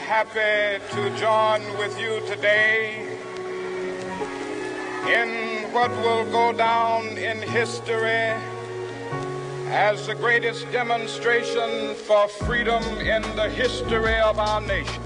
happy to join with you today in what will go down in history as the greatest demonstration for freedom in the history of our nation.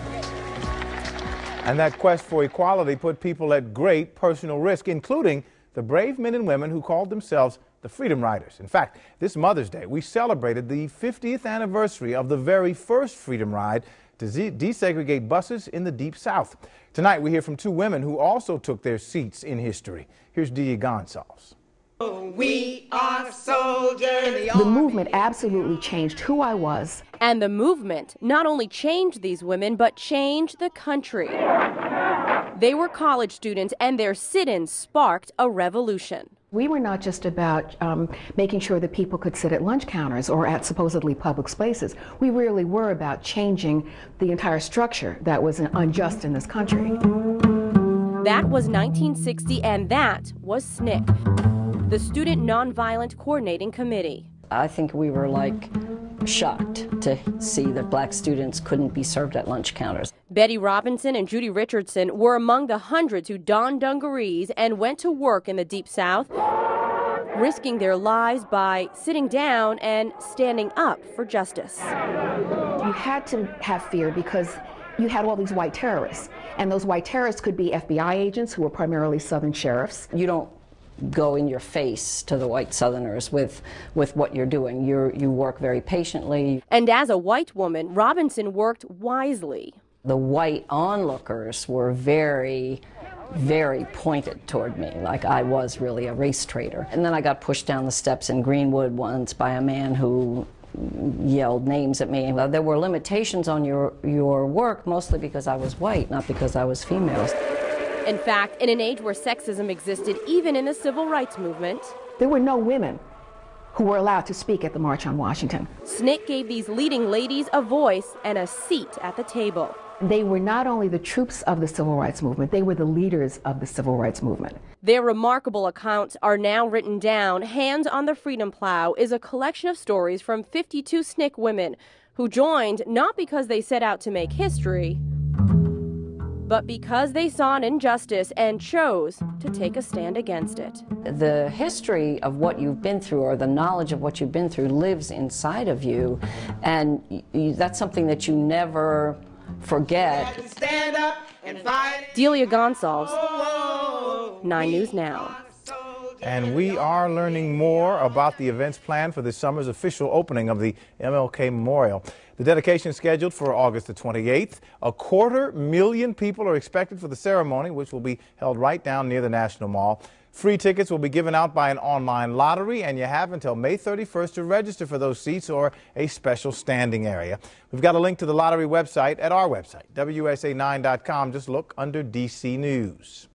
And that quest for equality put people at great personal risk, including the brave men and women who called themselves the Freedom Riders. In fact, this Mother's Day, we celebrated the 50th anniversary of the very first Freedom Ride to desegregate buses in the Deep South. Tonight, we hear from two women who also took their seats in history. Here's Judy. We are soldiers. The movement absolutely changed who I was. And the movement not only changed these women, but changed the country. They were college students, and their sit-ins sparked a revolution. We were not just about making sure that people could sit at lunch counters or at supposedly public spaces. We really were about changing the entire structure that was unjust in this country. That was 1960, and that was SNCC, the Student Nonviolent Coordinating Committee. I think we were shocked to see that black students couldn't be served at lunch counters. Betty Robinson and Judy Richardson were among the hundreds who donned dungarees and went to work in the Deep South, risking their lives by sitting down and standing up for justice. You had to have fear because you had all these white terrorists, and those white terrorists could be FBI agents who were primarily Southern sheriffs. You don't go in your face to the white Southerners with what you're doing. You work very patiently. And as a white woman, Robinson worked wisely. The white onlookers were very, very pointed toward me, like I was really a race traitor. And then I got pushed down the steps in Greenwood once by a man who yelled names at me. There were limitations on your work, mostly because I was white, not because I was female. In fact, in an age where sexism existed even in the civil rights movement, there were no women who were allowed to speak at the March on Washington. SNCC gave these leading ladies a voice and a seat at the table. They were not only the troops of the civil rights movement, they were the leaders of the civil rights movement. Their remarkable accounts are now written down. Hands on the Freedom Plow is a collection of stories from 52 SNCC women who joined not because they set out to make history, but because they saw an injustice and chose to take a stand against it. The history of what you've been through, or the knowledge of what you've been through, lives inside of you, and that's something that you never forget. Stand up and fight. Delia Gonsalves, 9 News Now. And we are learning more about the events planned for this summer's official opening of the MLK Memorial. The dedication is scheduled for August the 28th. 250,000 people are expected for the ceremony, which will be held right down near the National Mall. Free tickets will be given out by an online lottery, and you have until May 31st to register for those seats or a special standing area. We've got a link to the lottery website at our website, WSA9.com. Just look under DC News.